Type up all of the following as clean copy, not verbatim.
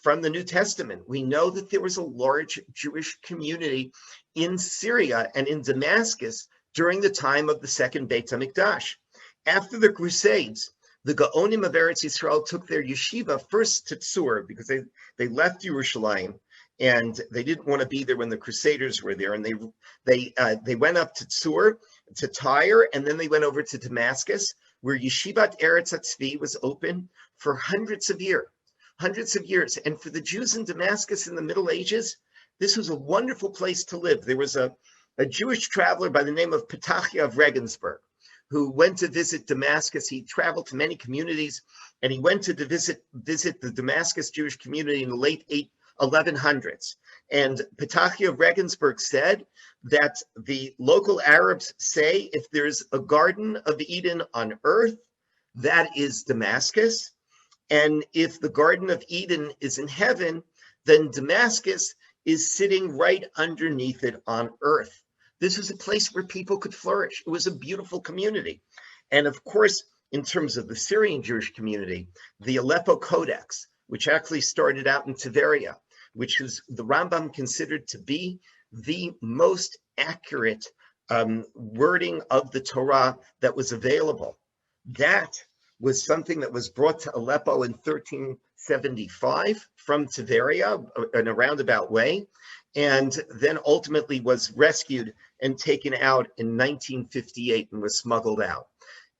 from the New Testament. We know that there was a large Jewish community in Syria and in Damascus during the time of the second Beit HaMikdash. After the Crusades, the Gaonim of Eretz Yisrael took their yeshiva first to Tzur, because they left Yerushalayim and they didn't want to be there when the Crusaders were there. And they went up to Tzur, to Tyre, and then they went over to Damascus, where Yeshivat Eretz HaTzvi was open for hundreds of years. And for the Jews in Damascus in the Middle Ages, this was a wonderful place to live. There was a Jewish traveler by the name of Petachia of Regensburg, who went to visit Damascus. He traveled to many communities, and he went to visit the Damascus Jewish community in the late 1100s. And Petachia of Regensburg said that the local Arabs say, if there's a Garden of Eden on earth, that is Damascus. And if the Garden of Eden is in heaven, then Damascus is sitting right underneath it on earth. This was a place where people could flourish. It was a beautiful community. And of course, in terms of the Syrian Jewish community, the Aleppo Codex, which actually started out in Tiberia, which is the Rambam considered to be the most accurate wording of the Torah that was available. That was something that was brought to Aleppo in 1375 from Tiberia in a roundabout way, and then ultimately was rescued and taken out in 1958 and was smuggled out.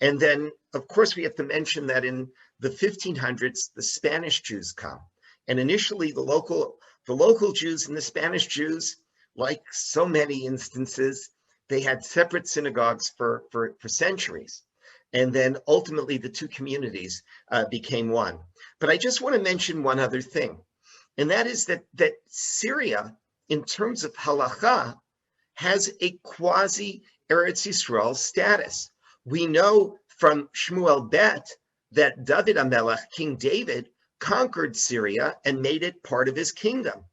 And then, of course, we have to mention that in the 1500s, the Spanish Jews come. And initially, the local Jews and the Spanish Jews, like so many instances, they had separate synagogues for centuries. And then ultimately, the two communities became one. But I just want to mention one other thing, and that is that Syria, in terms of halacha, has a quasi-Eretz Yisrael status. We know from Shmuel Bet that David HaMelech, King David, conquered Syria and made it part of his kingdom.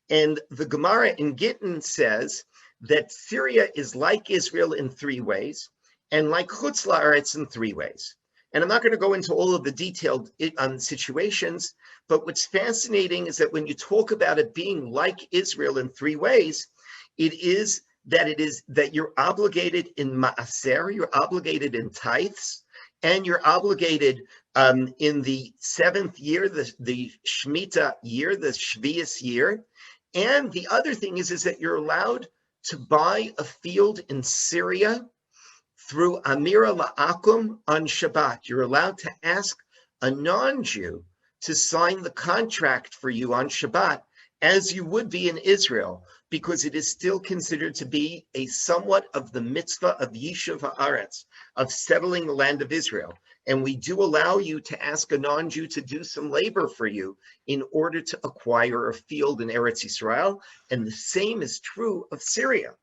And the Gemara in Gittin says that Syria is like Israel in three ways, and like Chutz La'aretz in three ways. And I'm not going to go into all of the detailed situations, but what's fascinating is that when you talk about it being like Israel in three ways, it is that you're obligated in Ma'aser, you're obligated in tithes, and you're obligated in the seventh year, the Shemitah year, the Shvius year. And the other thing is that you're allowed to buy a field in Syria through Amira La'akum on Shabbat. You're allowed to ask a non-Jew to sign the contract for you on Shabbat, as you would be in Israel, because it is still considered to be a somewhat of the mitzvah of Yishuv Haaretz, of settling the land of Israel. And we do allow you to ask a non-Jew to do some labor for you in order to acquire a field in Eretz Yisrael. And the same is true of Syria.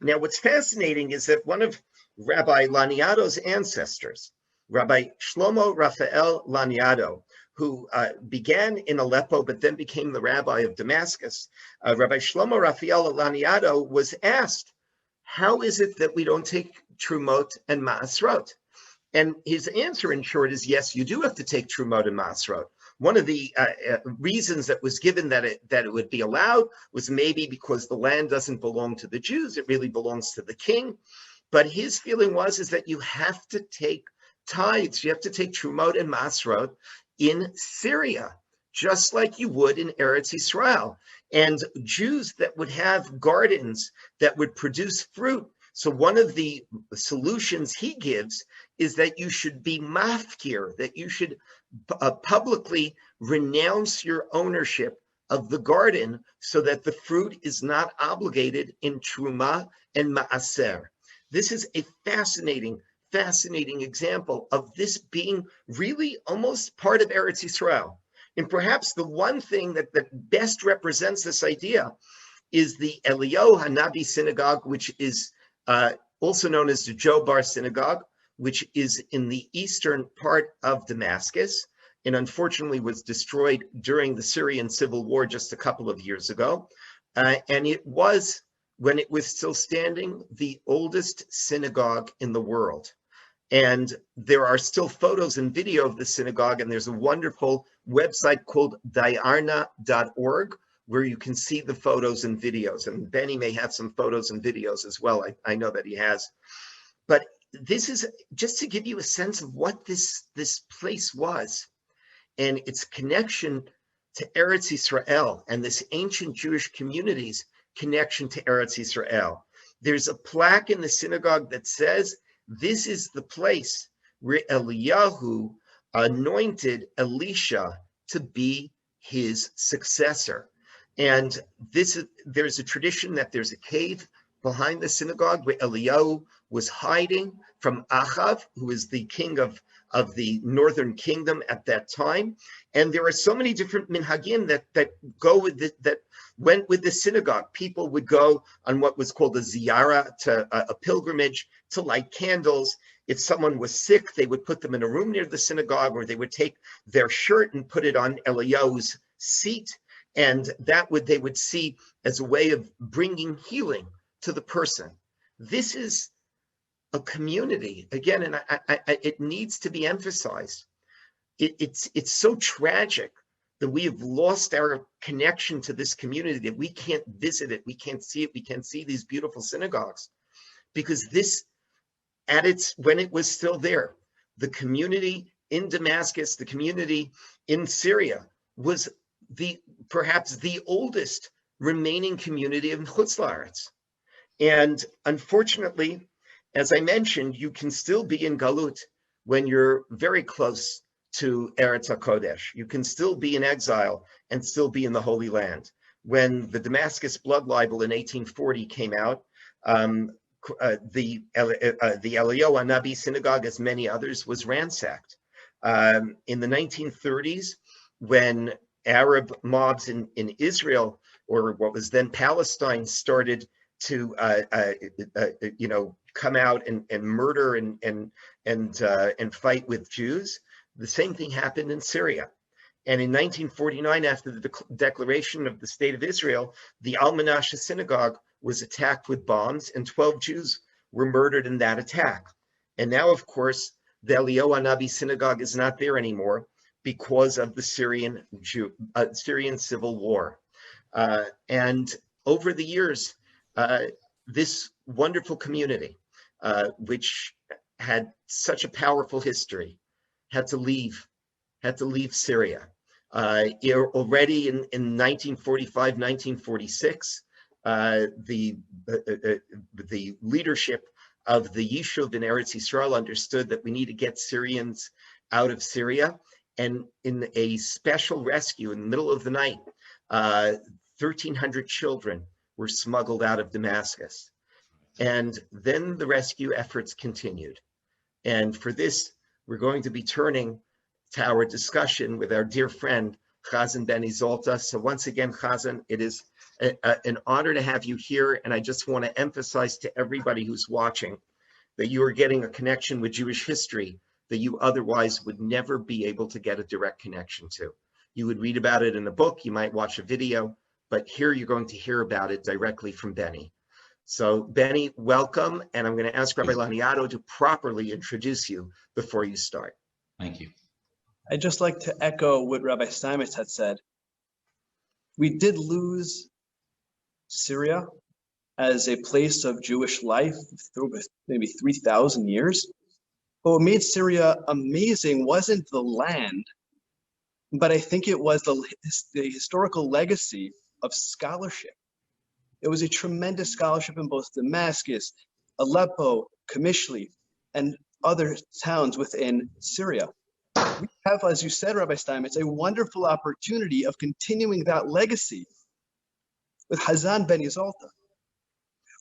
Now, what's fascinating is that one of Rabbi Laniado's ancestors, Rabbi Shlomo Raphael Laniado, who began in Aleppo, but then became the rabbi of Damascus, Rabbi Shlomo Raphael Laniado was asked, how is it that we don't take Trumot and Maasrot? And his answer, in short, is yes, you do have to take Trumot and Maasrot. One of the reasons that was given that it would be allowed was maybe because the land doesn't belong to the Jews, it really belongs to the king. But his feeling is that you have to take tithes, you have to take Trumot and Maasrot in Syria, just like you would in Eretz Yisrael. And Jews that would have gardens that would produce fruit. So one of the solutions he gives is that you should be mafkir, that you should publicly renounce your ownership of the garden so that the fruit is not obligated in Truma and Maaser. This is a fascinating example of this being really almost part of Eretz Yisrael. And perhaps the one thing that best represents this idea is the Eliyahu Hanavi synagogue, which is also known as the Joe Bar synagogue, which is in the eastern part of Damascus, and unfortunately was destroyed during the Syrian civil war just a couple of years ago. And it was, when it was still standing, the oldest synagogue in the world. And there are still photos and video of the synagogue, and there's a wonderful website called diarna.org, where you can see the photos and videos. And Benny may have some photos and videos as well. I know that he has. But this is just to give you a sense of what this place was and its connection to Eretz Yisrael and this ancient Jewish community's connection to Eretz Yisrael. There's a plaque in the synagogue that says, this is the place where Eliyahu anointed Elisha to be his successor. And there's a tradition that there's a cave behind the synagogue where Eliyahu was hiding from Achav, who is the king of the northern kingdom at that time. And there are so many different minhagim that go with that went with the synagogue. People would go on what was called a ziyara, to a pilgrimage, to light candles. If someone was sick, they would put them in a room near the synagogue, or they would take their shirt and put it on Eliyahu's seat. And they would see as a way of bringing healing to the person. This is a community, again, and it needs to be emphasized. It's so tragic that we have lost our connection to this community, that we can't visit it, we can't see it, we can't see these beautiful synagogues, because this, when it was still there, the community in Damascus, the community in Syria, was perhaps the oldest remaining community of Chutz La'aretz. And unfortunately, as I mentioned, you can still be in Galut when you're very close to Eretz HaKodesh. You can still be in exile and still be in the Holy Land. When the Damascus blood libel in 1840 came out, the Eliyahu Hanabi synagogue, as many others, was ransacked. In the 1930s, when Arab mobs in Israel, or what was then Palestine, started to come out and murder and fight with Jews, the same thing happened in Syria. And in 1949, after the declaration of the State of Israel, the Al Menashe synagogue was attacked with bombs, and 12 Jews were murdered in that attack. And now, of course, the Eliyahu Hanabi synagogue is not there anymore because of the Syrian civil war. And over the years, this wonderful community, which had such a powerful history, had to leave Syria. Already in 1945, 1946, the leadership of the Yishuv in Eretz Yisrael understood that we need to get Syrians out of Syria. And in a special rescue in the middle of the night, 1,300 children were smuggled out of Damascus. And then the rescue efforts continued. And for this, we're going to be turning to our discussion with our dear friend, Hazzan Zalta. So once again, Hazzan, it is an honor to have you here. And I just want to emphasize to everybody who's watching that you are getting a connection with Jewish history that you otherwise would never be able to get a direct connection to. You would read about it in a book, you might watch a video, but here you're going to hear about it directly from Benny. So Benny, welcome. And I'm going to ask Rabbi Laniado to properly introduce you before you start. Thank you. I'd just like to echo what Rabbi Steinmetz had said. We did lose Syria as a place of Jewish life through maybe 3,000 years. But what made Syria amazing wasn't the land, but I think it was the historical legacy of scholarship. It was a tremendous scholarship in both Damascus, Aleppo, Qamishli, and other towns within Syria. We have, as you said, Rabbi Steinmetz, a wonderful opportunity of continuing that legacy with Hazzan Zalta,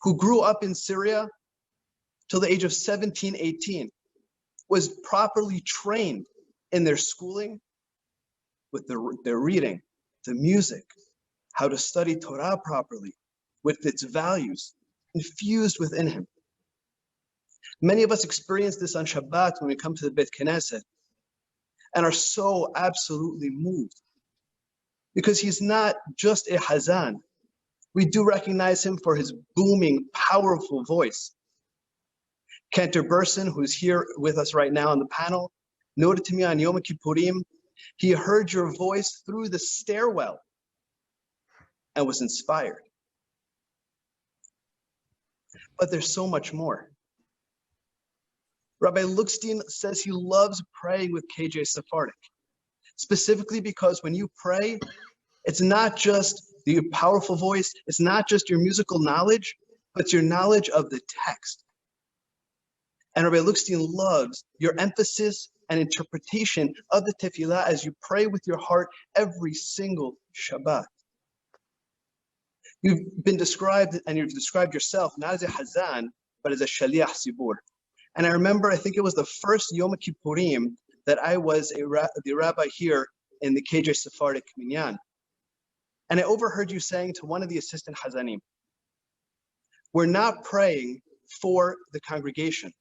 who grew up in Syria till the age of 17, 18, was properly trained in their schooling, with their reading, the music, how to study Torah properly, with its values infused within him. Many of us experience this on Shabbat when we come to the Beit Knesset and are so absolutely moved, because he's not just a Hazzan. We do recognize him for his booming, powerful voice. Cantor Burson, who's here with us right now on the panel, noted to me on Yom Kippurim He heard your voice through the stairwell and was inspired. But there's so much more. Rabbi Lookstein says he loves praying with KJ Sephardic, specifically because when you pray, it's not just your powerful voice, it's not just your musical knowledge, but it's your knowledge of the text. And Rabbi Lookstein loves your emphasis and interpretation of the tefillah as you pray with your heart every single Shabbat. You've been described, and you've described yourself, not as a Hazzan, but as a Shaliach Sibur. And I remember, I think it was the first Yom Kippurim that I was the rabbi here in the KJ Sephardic Minyan. And I overheard you saying to one of the assistant Hazanim, we're not praying for the congregation.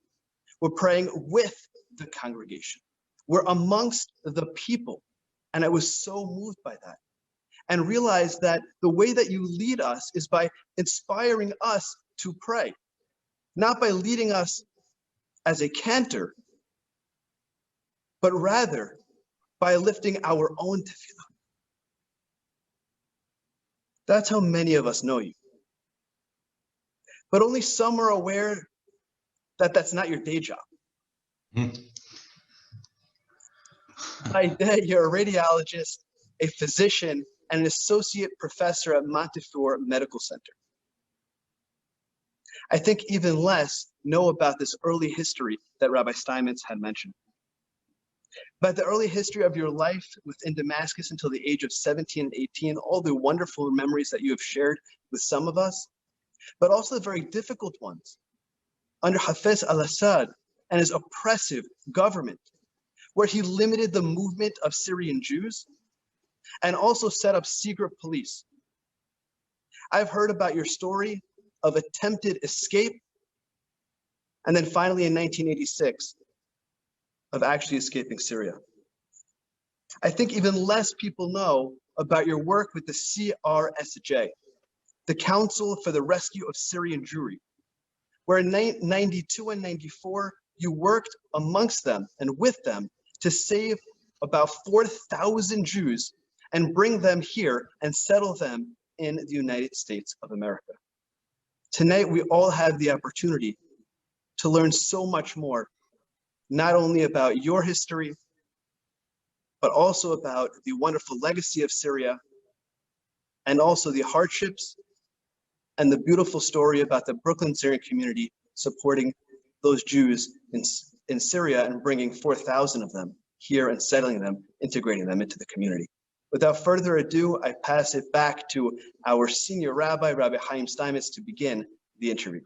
We're praying with the congregation. We're amongst the people. And I was so moved by that. And realized that the way that you lead us is by inspiring us to pray, not by leading us as a cantor, but rather by lifting our own tefillah. That's how many of us know you. But only some are aware that that's not your day job. By day, you're a radiologist, a physician, and an associate professor at Montefiore Medical Center. I think even less know about this early history that Rabbi Steinmetz had mentioned. About the early history of your life within Damascus until the age of 17 and 18, all the wonderful memories that you have shared with some of us, but also the very difficult ones under Hafez al-Assad and his oppressive government, where he limited the movement of Syrian Jews and also set up secret police. I've heard about your story of attempted escape, and then finally in 1986, of actually escaping Syria. I think even less people know about your work with the CRSJ, the Council for the Rescue of Syrian Jewry, where in 92 and 94, you worked amongst them and with them to save about 4,000 Jews and bring them here and settle them in the United States of America. Tonight, we all have the opportunity to learn so much more, not only about your history, but also about the wonderful legacy of Syria, and also the hardships and the beautiful story about the Brooklyn Syrian community supporting those Jews in Syria and bringing 4,000 of them here and settling them, integrating them into the community. Without further ado, I pass it back to our senior rabbi, Rabbi Chaim Steinmetz, to begin the interview.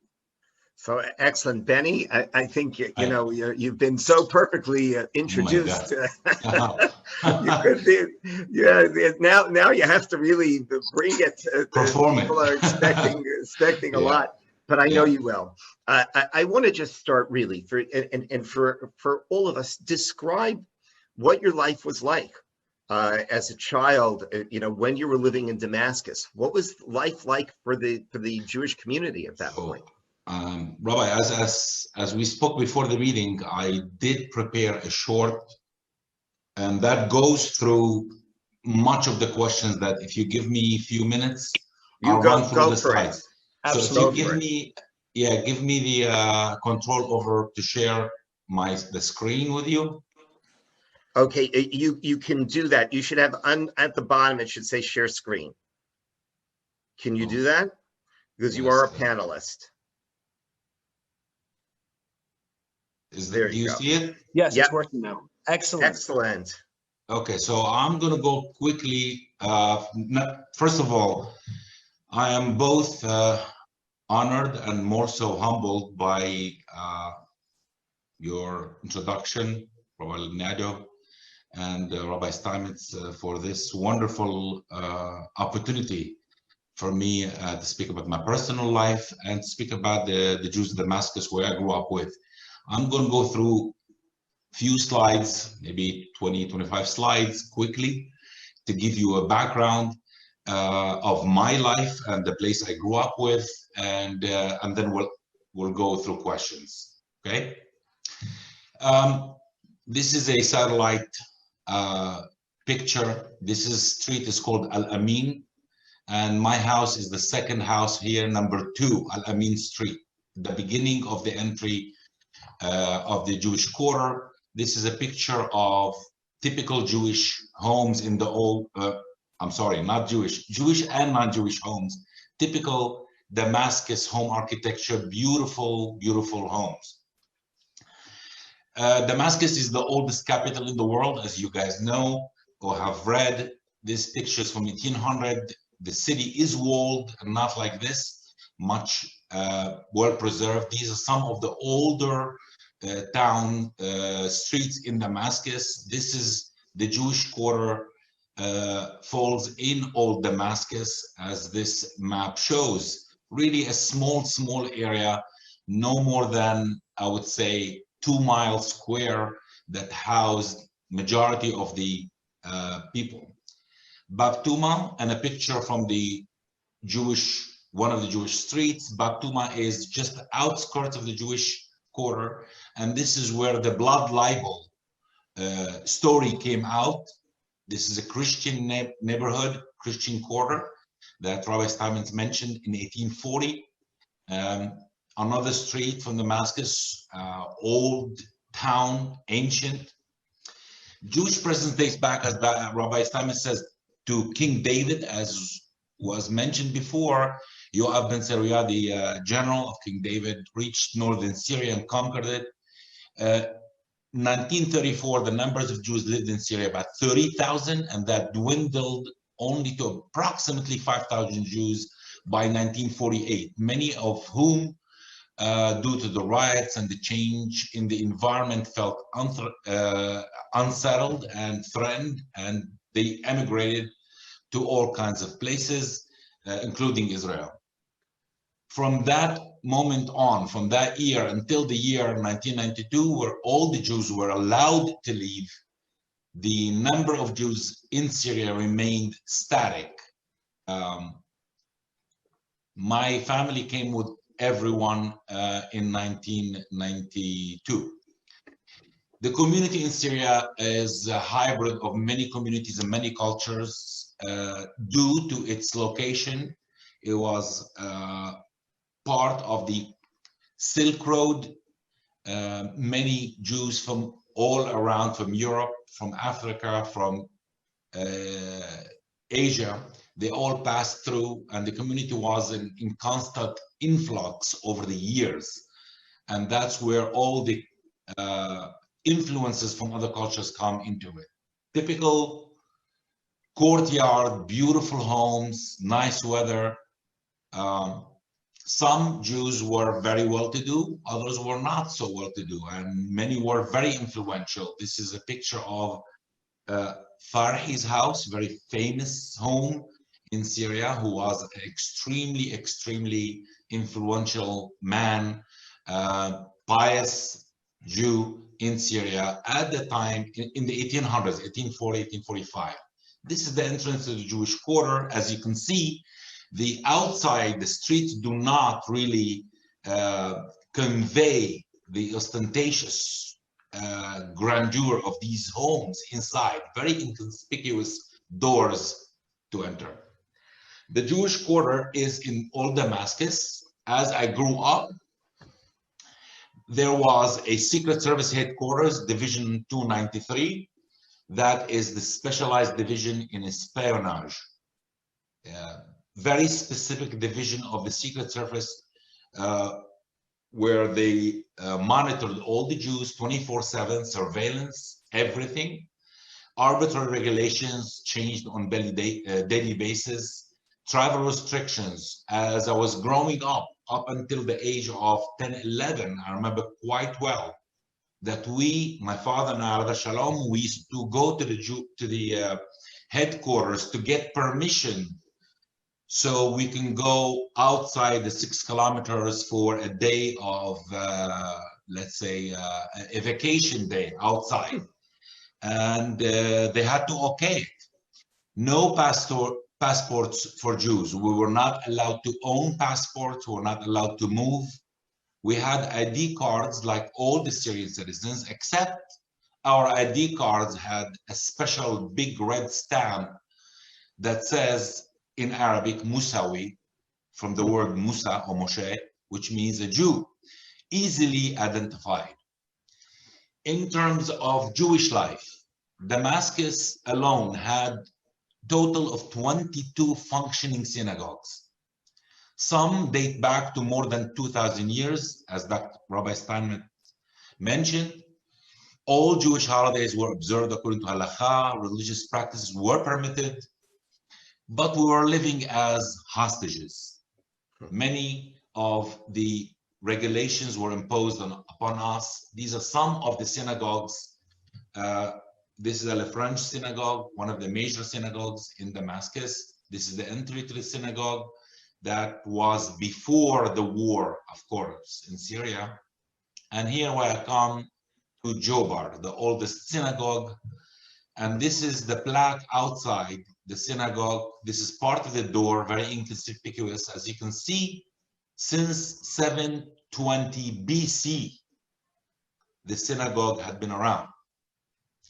So excellent, Benny. I think you've been so perfectly introduced. You could be, now you have to really bring it. People are expecting a lot, but I know you will. I want to just start really for all of us, describe what your life was like as a child. When you were living in Damascus, what was life like for the Jewish community at that point? Rabbi, as we spoke before the meeting, I did prepare a short, and that goes through much of the questions that if you give me a few minutes, I'll run through the slides. So if you give me the control over to share the screen with you. Okay, you can do that. You should have at the bottom, it should say share screen. Can you do that? Because you are a panelist. Do you see it? Yes, it's working now. Excellent. Excellent. Okay, so I'm going to go quickly. First of all, I am both honored and more so humbled by your introduction, Rabbi Laniado and Rabbi Steinmetz, for this wonderful opportunity for me to speak about my personal life and speak about the Jews of Damascus, where I grew up with. I'm going to go through a few slides, maybe 20, 25 slides quickly, to give you a background of my life and the place I grew up with, and then we'll go through questions. Okay. This is a satellite picture. This street is called Al-Amin, and my house is the second house here, number 2, Al-Amin Street, the beginning of the entry of the Jewish quarter. This is a picture of typical Jewish homes in the old, I'm sorry, not Jewish, Jewish and non-Jewish homes, typical Damascus home architecture, beautiful, beautiful homes. Damascus is the oldest capital in the world, as you guys know or have read. This picture is from 1800. The city is walled, and not like this, much well preserved. These are some of the older town streets in Damascus. This is the Jewish quarter, falls in old Damascus, as this map shows. Really a small area, no more than, I would say, 2 miles square, that housed majority of the people. Bab Tuma, and a picture from the Jewish, one of the Jewish streets. Bab Tuma is just the outskirts of the Jewish quarter, and this is where the blood libel story came out. This is a Christian neighborhood, Christian quarter, that Rabbi Steinmetz mentioned in 1840. Another street from Damascus, old town, ancient. Jewish presence dates back, as Rabbi Steinmetz says, to King David, as was mentioned before. Yoav ben Zeruiah, the general of King David, reached northern Syria and conquered it. 1934, the numbers of Jews lived in Syria about 30,000, and that dwindled only to approximately 5,000 Jews by 1948, many of whom, due to the riots and the change in the environment, felt unsettled and threatened, and they emigrated to all kinds of places, including Israel. From that moment on, from that year until the year 1992, where all the Jews were allowed to leave, the number of Jews in Syria remained static. My family came with everyone in 1992. The community in Syria is a hybrid of many communities and many cultures. Due to its location, it was part of the Silk Road. Many Jews from all around, from Europe, from Africa, from Asia, they all passed through, and the community was in constant influx over the years. And that's where all the influences from other cultures come into it. Typical courtyard, beautiful homes, nice weather. Some Jews were very well-to-do, others were not so well-to-do, and many were very influential. This is a picture of Farhi's house, very famous home in Syria, who was an extremely influential man, pious Jew in Syria at the time in the 1800s, 1840, 1845. This is the entrance to the Jewish quarter. As you can see, the outside, the streets do not really convey the ostentatious grandeur of these homes inside. Very inconspicuous doors to enter. The Jewish quarter is in old Damascus. As I grew up, there was a Secret Service headquarters, Division 293. That is the specialized division in espionage. Very specific division of the Secret Service, where they monitored all the Jews 24/7, surveillance, everything. Arbitrary regulations changed on daily basis. Travel restrictions. As I was growing up until the age of 10, 11, I remember quite well that we, my father and I, Shalom, we used to go to the headquarters to get permission so we can go outside the 6 kilometers for a day of, let's say, a vacation day outside. And they had to okay it. No passports for Jews. We were not allowed to own passports. We were not allowed to move. We had ID cards like all the Syrian citizens, except our ID cards had a special big red stamp that says in Arabic, Musawi, from the word Musa or Moshe, which means a Jew, easily identified. In terms of Jewish life, Damascus alone had a total of 22 functioning synagogues. Some date back to more than 2,000 years, as Dr. Rabbi Steinmetz mentioned. All Jewish holidays were observed according to halakha, religious practices were permitted, but we were living as hostages. Many of the regulations were imposed upon us. These are some of the synagogues. This is a French synagogue, one of the major synagogues in Damascus. This is the entry to the synagogue that was before the war, of course, in Syria. And here we come to Jobar, the oldest synagogue. And this is the plaque outside the synagogue. This is part of the door, very inconspicuous. As you can see, since 720 BC, the synagogue had been around.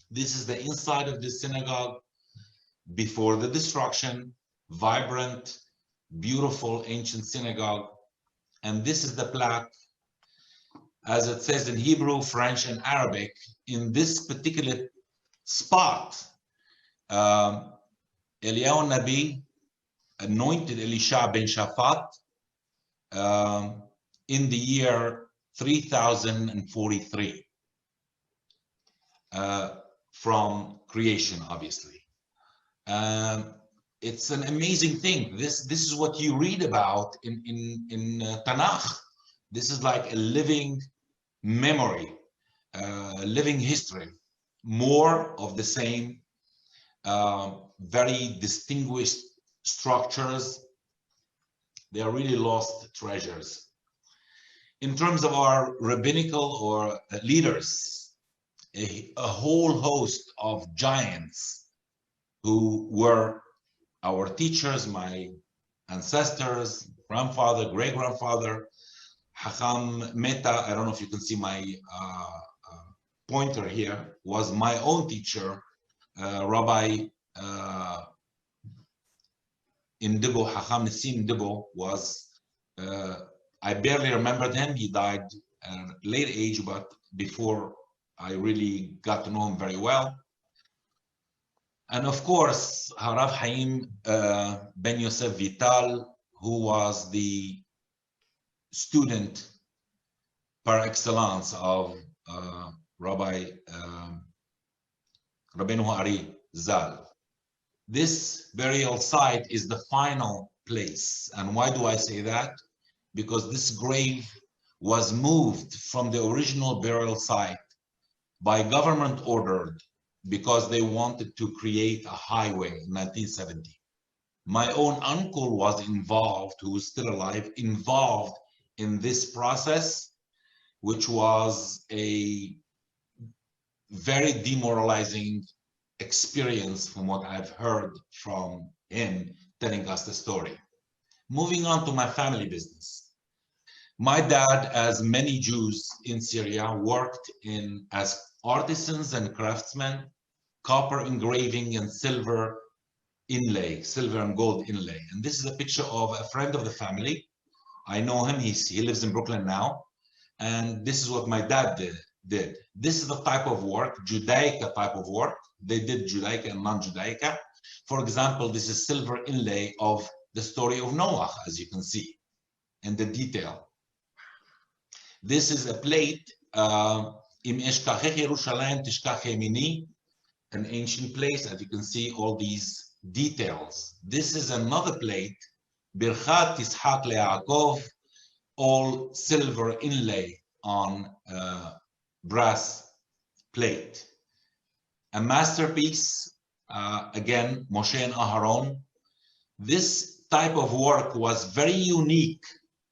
This is the inside of the synagogue before the destruction, vibrant, beautiful ancient synagogue. And this is the plaque, as it says in Hebrew, French, and Arabic. In this particular spot, Eliyahu Nabi anointed Elisha ben Shaphat in the year 3043 from creation, obviously. It's an amazing thing. This is what you read about in Tanakh. This is like a living memory, living history. More of the same, very distinguished structures. They are really lost treasures. In terms of our rabbinical or leaders, a whole host of giants who were our teachers, my ancestors, grandfather, great-grandfather, Chacham Meta, I don't know if you can see my pointer here, was my own teacher, Rabbi Indibo, Chacham Nissim Indibo was, I barely remembered him. He died at a late age, but before I really got to know him very well. And of course, Harav Chaim Ben Yosef Vital, who was the student par excellence of Rabbi Rabbeinu Ari Zal. This burial site is the final place. And why do I say that? Because this grave was moved from the original burial site by government ordered because they wanted to create a highway in 1970. My own uncle was involved, who is still alive, involved in this process, which was a very demoralizing experience from what I've heard from him telling us the story. Moving on to my family business. My dad, as many Jews in Syria, worked as artisans and craftsmen, copper engraving and silver inlay, silver and gold inlay. And this is a picture of a friend of the family. I know him, he lives in Brooklyn now. And this is what my dad did. This is the type of work, Judaica type of work. They did Judaica and non-Judaica. For example, this is silver inlay of the story of Noah, as you can see, in the detail. This is a plate, Im Eshkachech Yerushalayim Tishkach Yemini, an ancient place, as you can see all these details. This is another plate, Birchat Tishak LeYaakov, all silver inlay on brass plate. A masterpiece, again, Moshe and Aharon. This type of work was very unique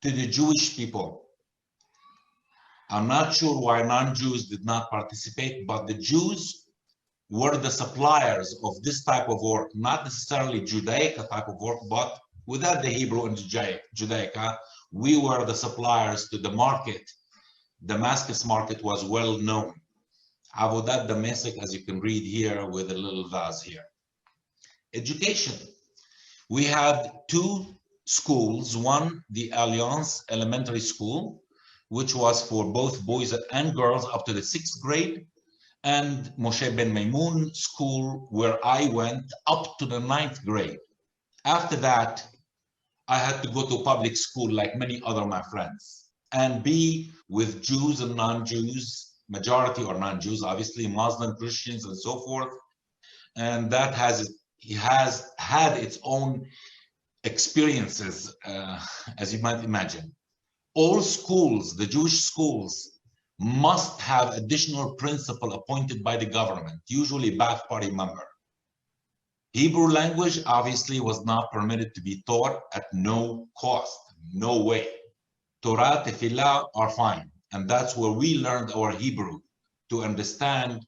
to the Jewish people. I'm not sure why non-Jews did not participate, but the Jews were the suppliers of this type of work, not necessarily Judaica type of work, but without the Hebrew and Judaica, we were the suppliers to the market. Damascus market was well known. Avodat Damascus, as you can read here with a little vase here. Education. We had two schools, one, the Alliance Elementary School, which was for both boys and girls up to the 6th grade, and Moshe Ben Maimoun School, where I went up to the 9th grade. After that, I had to go to public school like many other my friends and be with Jews and non-Jews, majority or non-Jews, obviously Muslim, Christians, and so forth. And that has had its own experiences, as you might imagine. All schools, the Jewish schools, must have additional principal appointed by the government, usually Ba'ath Party member. Hebrew language obviously was not permitted to be taught at no cost, no way. Torah, Tefillah are fine. And that's where we learned our Hebrew, to understand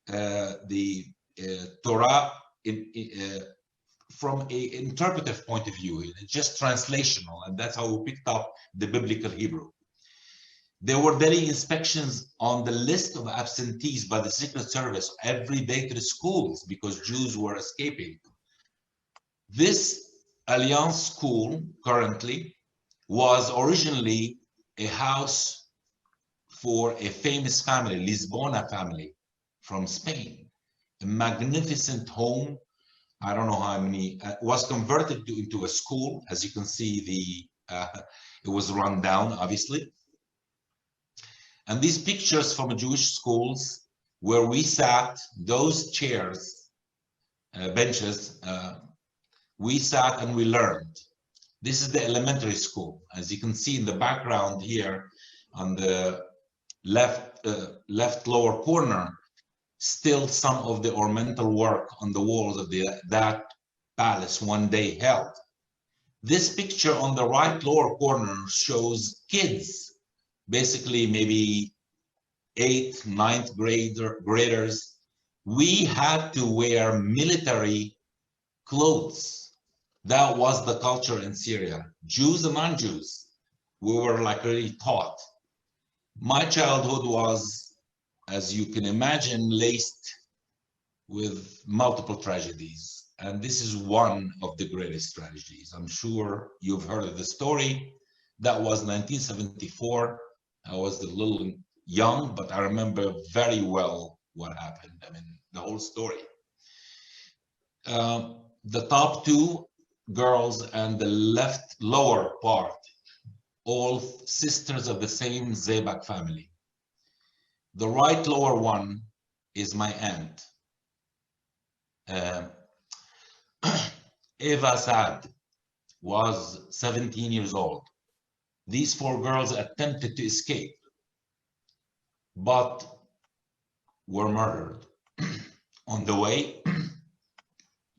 the Torah from an interpretive point of view, just translational. And that's how we picked up the biblical Hebrew. There were daily inspections on the list of absentees by the Secret Service every day to the schools because Jews were escaping. This Alliance School currently was originally a house for a famous family, Lisbona family from Spain. A magnificent home, I don't know how many, was converted into a school. As you can see, it was run down, obviously. And these pictures from Jewish schools where we sat, those chairs, benches, we sat and we learned. This is the elementary school. As you can see in the background here on the left lower corner, still some of the ornamental work on the walls of that palace one day held. This picture on the right lower corner shows kids, basically maybe 8th, 9th graders. We had to wear military clothes. That was the culture in Syria. Jews and non-Jews, we were like really taught. My childhood was, as you can imagine, laced with multiple tragedies. And this is one of the greatest tragedies. I'm sure you've heard of the story. That was 1974. I was a little young, but I remember very well what happened. I mean, the whole story. The top two girls and the left lower part, all sisters of the same Zebak family. The right lower one is my aunt. Eva Saad was 17 years old. These 4 girls attempted to escape, but were murdered on the way,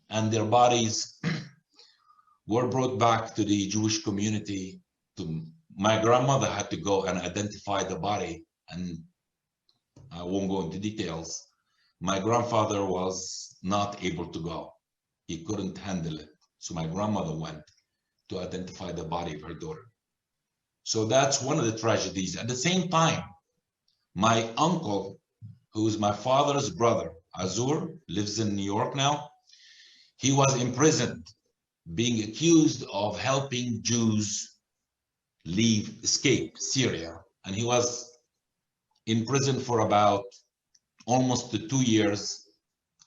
and their bodies were brought back to the Jewish community. My grandmother had to go and identify the body, and I won't go into details. My grandfather was not able to go. He couldn't handle it. So my grandmother went to identify the body of her daughter. So that's one of the tragedies. At the same time, my uncle, who is my father's brother, Azur, lives in New York now. He was imprisoned, being accused of helping Jews escape Syria. And he was in prison for about almost 2 years,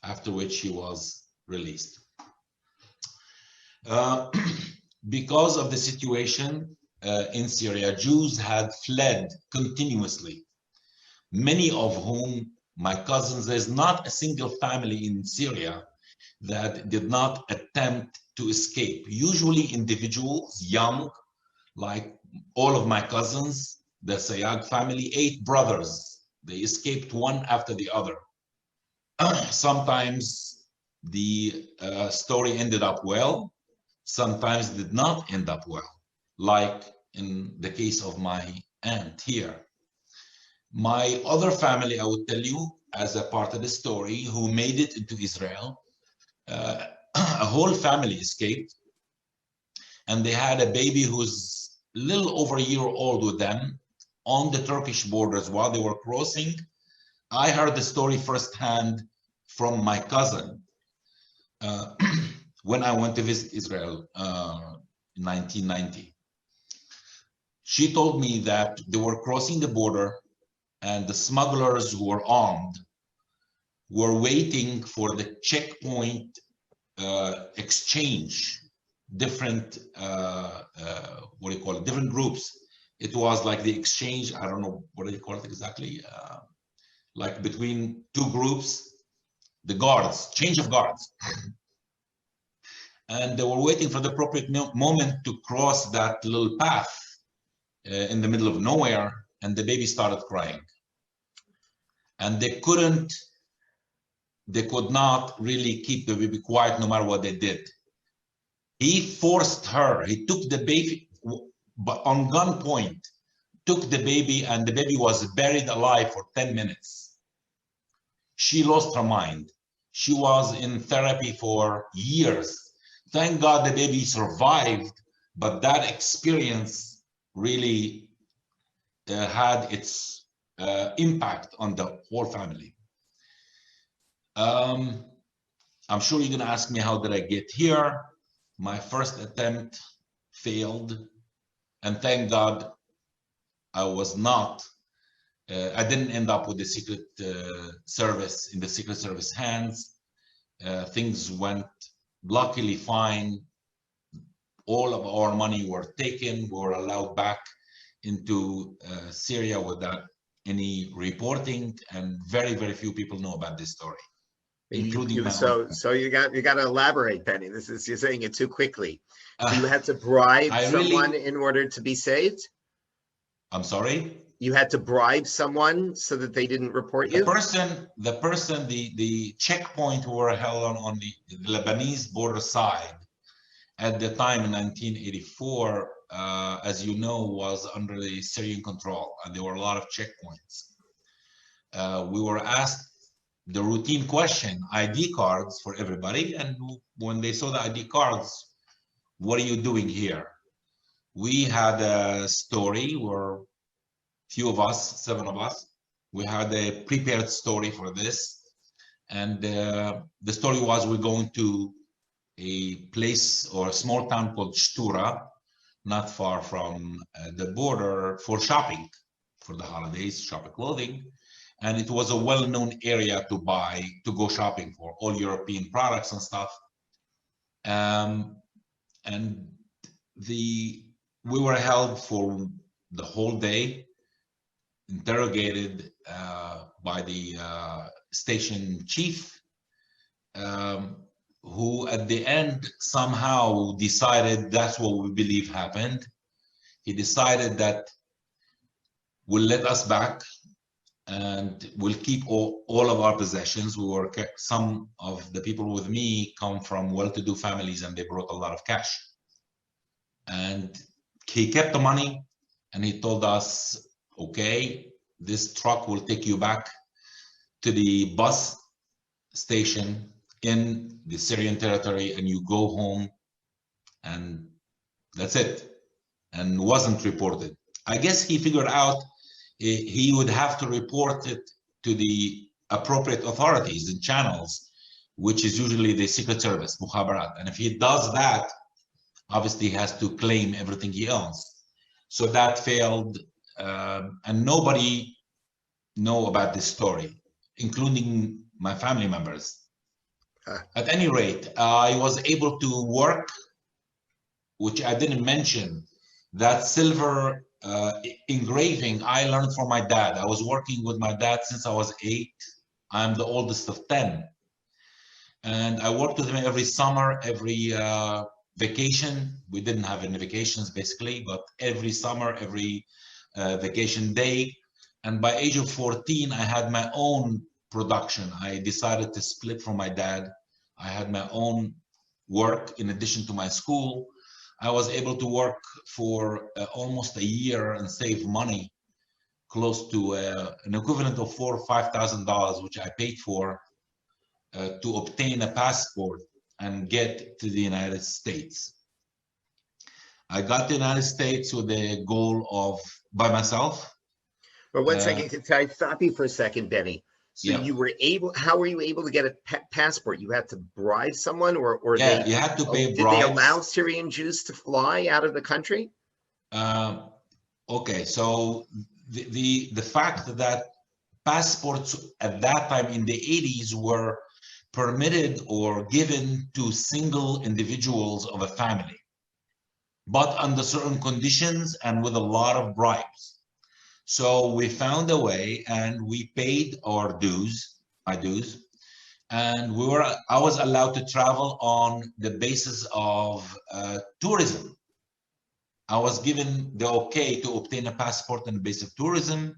after which he was released. Because of the situation in Syria, Jews had fled continuously, many of whom, my cousins, there's not a single family in Syria that did not attempt to escape. Usually individuals, young, like all of my cousins, the Sayag family, 8 brothers. They escaped one after the other. Sometimes the story ended up well, sometimes did not end up well, like in the case of my aunt here. My other family, I would tell you, as a part of the story, who made it into Israel, a whole family escaped, and they had a baby who's a little over a year old with them on the Turkish borders while they were crossing. I heard the story firsthand from my cousin when I went to visit Israel in 1990. She told me that they were crossing the border and the smugglers who were armed were waiting for the checkpoint exchange, different, what do you call it, different groups. It was like the exchange, I don't know, what do you call it exactly? Like between two groups, the guards, change of guards. And they were waiting for the appropriate moment to cross that little path in the middle of nowhere, and the baby started crying. And they could not really keep the baby quiet no matter what they did. He forced her, he took the baby, but on gunpoint, took the baby, and the baby was buried alive for 10 minutes. She lost her mind. She was in therapy for years. Thank God the baby survived, but that experience really had its impact on the whole family. I'm sure you're gonna ask me, how did I get here? My first attempt failed, and thank God I was not, I didn't end up with the Secret Service, in the Secret Service hands. Things went luckily fine. All of our money were taken, we were allowed back into Syria without any reporting, and very, very few people know about this story. Including so you got to elaborate, Penny. This is, you're saying it too quickly. So you had to bribe someone in order to be saved? I'm sorry? You had to bribe someone so that they didn't report you? The checkpoint who were held on the Lebanese border side at the time in 1984, as you know, was under the Syrian control, and there were a lot of checkpoints. We were asked the routine question, ID cards for everybody, and when they saw the ID cards, what are you doing here? We had a story where few of us, 7 of us, we had a prepared story for this, and the story was we're going to a place or a small town called Shtura, not far from the border, for shopping, for the holidays, shopping clothing. And it was a well-known area to go shopping for, all European products and stuff. And we were held for the whole day, interrogated by the station chief, who at the end somehow decided that's what we believe happened. He decided that will let us back and we'll keep all of our possessions. Some of the people with me come from well-to-do families, and they brought a lot of cash. And he kept the money, and he told us, okay, this truck will take you back to the bus station in the Syrian territory, and you go home, and that's it. And wasn't reported. I guess he figured out he would have to report it to the appropriate authorities and channels, which is usually the Secret Service, Mukhabarat. And if he does that, obviously he has to claim everything he owns. So that failed, and nobody know about this story, including my family members. At any rate, I was able to work, which I didn't mention, that silver engraving I learned from my dad. I was working with my dad since I was 8. I'm the oldest of 10. And I worked with him every summer, every vacation. We didn't have any vacations basically, but every summer, every vacation day. And by age of 14, I had my own production. I decided to split from my dad. I had my own work in addition to my school. I was able to work for almost a year and save money, close to an equivalent of $4,000 or $5,000, which I paid for to obtain a passport and get to the United States. I got to the United States with the goal of by myself. But one second, can I stop you for a second, Benny? So Yeah. you were able, how were you able to get a passport? You had to bribe someone, or Yeah, you had to pay did they allow bribes. Syrian Jews to fly out of the country? Okay, so the fact that passports at that time in the 80s were permitted or given to single individuals of a family, but under certain conditions and with a lot of bribes. So we found a way and we paid our dues, my dues, and I was allowed to travel on the basis of tourism. I was given the okay to obtain a passport on the basis of tourism.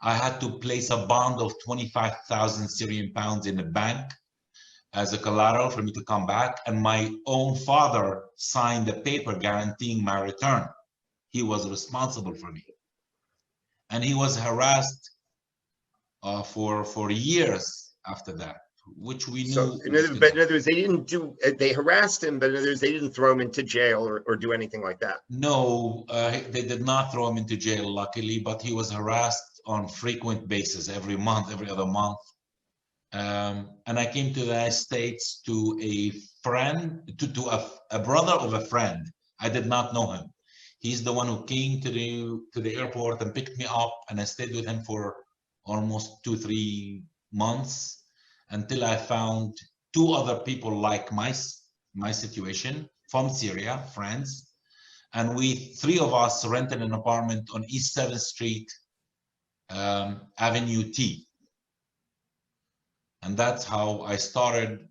I had to place a bond of 25,000 Syrian pounds in the bank as a collateral for me to come back. And my own father signed a paper guaranteeing my return. He was responsible for me. And he was harassed for years after that, which we knew. So, in other words, they harassed him, but in other words, they didn't throw him into jail or do anything like that. No, they did not throw him into jail, luckily, but he was harassed on frequent basis, every month, every other month. And I came to the United States to a friend, to a brother of a friend. I did not know him. He's the one who came to the airport and picked me up, and I stayed with him for almost 2-3 months until I found 2 other people like my situation from Syria, friends, and 3 of us rented an apartment on East 7th Street, Avenue T. And that's how I started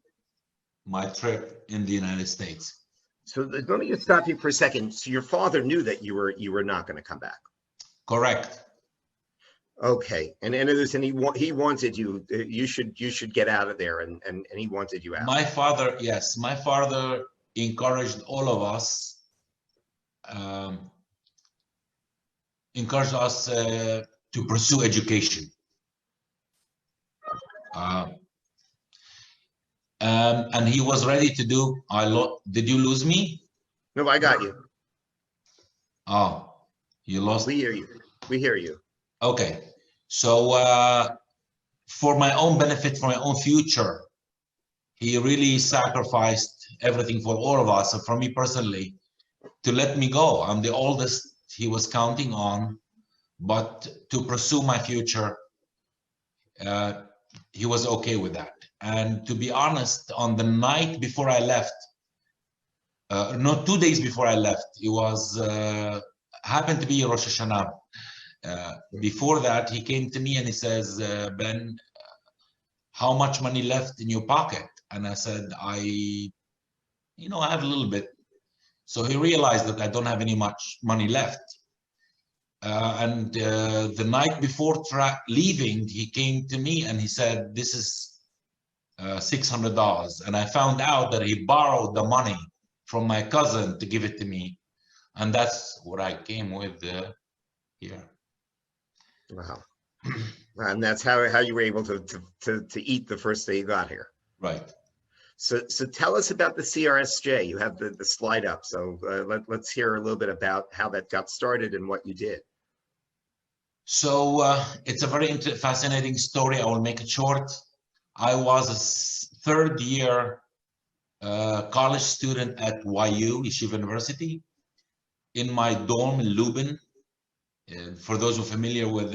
my trip in the United States. So let me just stop you for a second. So your father knew that you were not going to come back. Correct. Okay, and he wanted you. You should get out of there, and he wanted you out. My father, yes, my father encouraged all of us, to pursue education. And he was ready to do. Did you lose me? No, I got you. Oh, you lost. We hear you. We hear you. Okay, so for my own benefit, for my own future, he really sacrificed everything for all of us, and for me personally, to let me go. I'm the oldest he was counting on, but to pursue my future, he was okay with that. And to be honest, on the night before I left, no, 2 days before I left, it was happened to be Rosh Hashanah. Before that, he came to me and he says, Ben, how much money left in your pocket? And I said, I have a little bit. So he realized that I don't have any much money left. And the night before leaving, he came to me and he said, this is $600. And I found out that he borrowed the money from my cousin to give it to me. And that's what I came with here. Wow. And that's how you were able to eat the first day you got here. Right. So tell us about the CRSJ. You have the slide up. So let's hear a little bit about how that got started and what you did. So it's a very fascinating story. I will make it short. I was a 3rd year college student at YU, Yeshiva University, in my dorm in Lubin. For those who are familiar with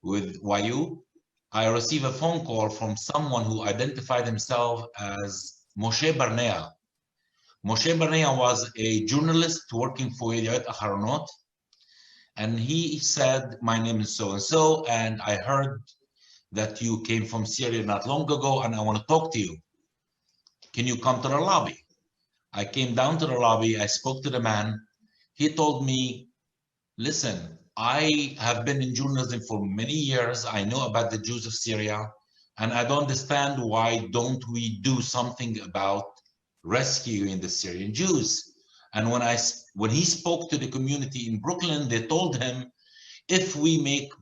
YU, I received a phone call from someone who identified himself as Moshe Barnea. Moshe Barnea was a journalist working for Yediot Aharonot, and he said, my name is so-and-so, and I heard that you came from Syria not long ago, and I want to talk to you. Can you come to the lobby? I came down to the lobby, I spoke to the man. He told me, listen, I have been in journalism for many years. I know about the Jews of Syria, and I don't understand why don't we do something about rescuing the Syrian Jews. And when he spoke to the community in Brooklyn, they told him, if we make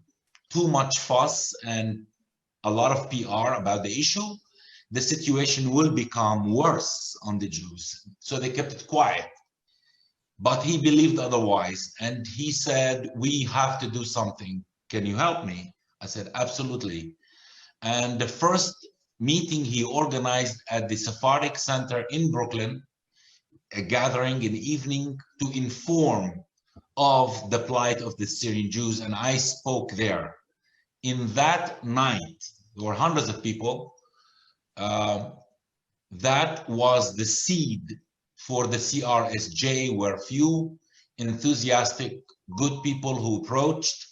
too much fuss and a lot of PR about the issue, the situation will become worse on the Jews. So they kept it quiet. But he believed otherwise, and he said, we have to do something. Can you help me? I said, absolutely. And the first meeting he organized at the Sephardic Center in Brooklyn, a gathering in the evening to inform of the plight of the Syrian Jews, and I spoke there. In that night, there were hundreds of people. That was the seed for the CRSJ, where few enthusiastic, good people who approached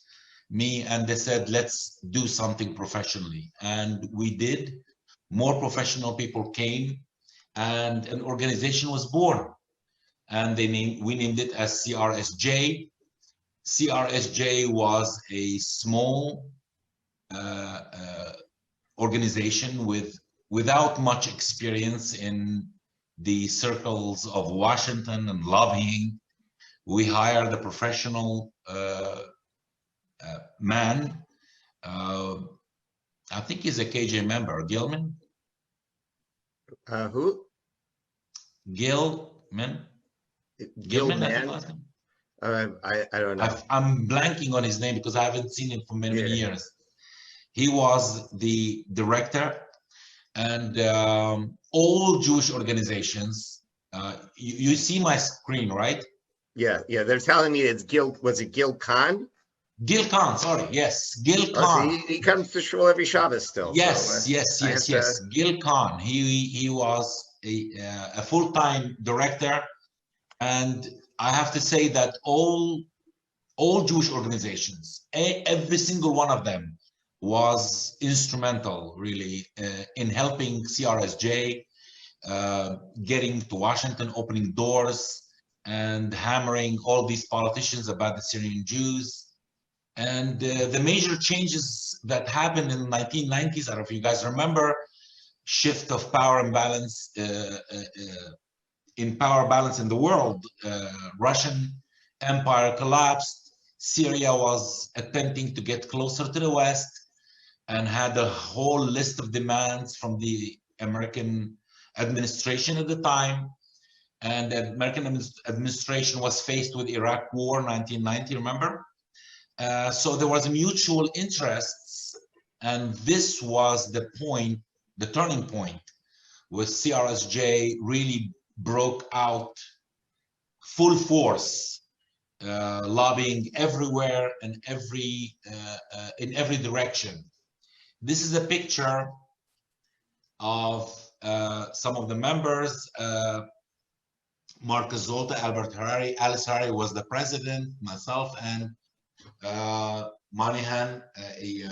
me and they said, let's do something professionally. And we did. More professional people came and an organization was born. And we named it as CRSJ. CRSJ was a small organization without much experience in the circles of Washington and lobbying. We hired a professional man. I think he's a KJ member, Gilman. Who? Gilman. Gilman? I don't know. I'm blanking on his name because I haven't seen him for many years. He was the director, and all Jewish organizations. You see my screen, right? Yeah. They're telling me it's Gil. Was it Gil Khan? Gil Khan, sorry. Yes, Gil Khan. So he comes to shul every Shabbos still. Yes, so, yes. Gil Khan. He was a full-time director, and I have to say that all Jewish organizations, every single one of them, was instrumental, really, in helping CRSJ getting to Washington, opening doors, and hammering all these politicians about the Syrian Jews. And the major changes that happened in the 1990s, I don't know if you guys remember, shift of power and balance in power balance in the world. Russian empire collapsed. Syria was attempting to get closer to the West and had a whole list of demands from the American administration at the time. And the American administration was faced with Iraq War, 1990, remember? So there was mutual interests, and this was the point, the turning point, where CRSJ really broke out full force, lobbying everywhere and in every direction. This is a picture of some of the members. Marcus Zalta, Albert Harari, Alice Harari was the president, myself, and Monahan, a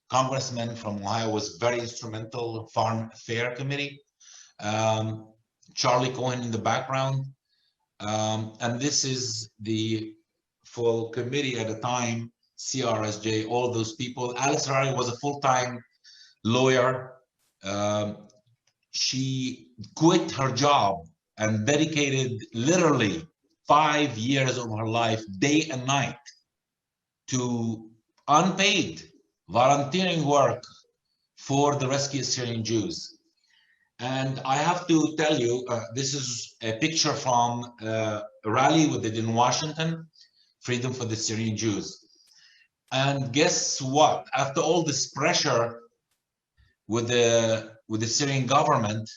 congressman from Ohio, was very instrumental. Foreign Affairs Committee. Charlie Cohen in the background. And this is the full committee at the time, CRSJ, all those people. Alice Harari was a full-time lawyer. She quit her job and dedicated literally 5 years of her life, day and night, to unpaid volunteering work for the rescue Syrian Jews. And I have to tell you, this is a picture from a rally we did in Washington, Freedom for the Syrian Jews. And guess what? After all this pressure with the Syrian government,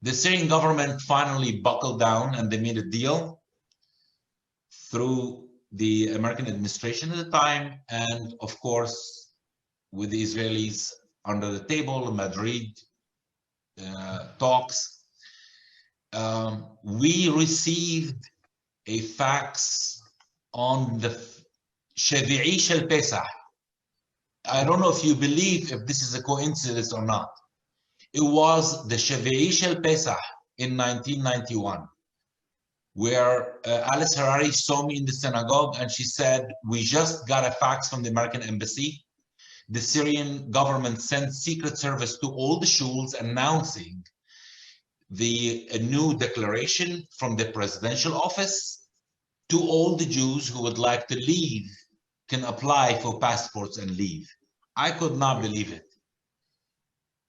the Syrian government finally buckled down and they made a deal through the American administration at the time, and of course with the Israelis under the table, Madrid talks. We received a fax on the Shavi'i Shel Pesach. I don't know if you believe if this is a coincidence or not. It was the Shavi'i Shel Pesach in 1991, where Alice Harari saw me in the synagogue and she said, we just got a fax from the American embassy. The Syrian government sent Secret Service to all the shuls announcing a new declaration from the presidential office to all the Jews who would like to leave can apply for passports and leave. I could not believe it.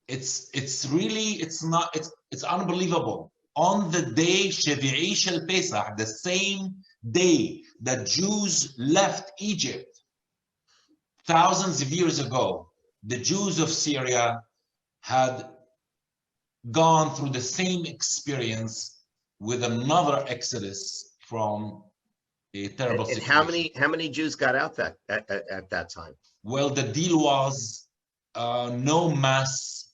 It's unbelievable. On the day Shavi'i Shel Pesach, the same day that Jews left Egypt thousands of years ago, the Jews of Syria had gone through the same experience with another exodus from a terrible And situation. how many Jews got out that at that time? Well, the deal was no mass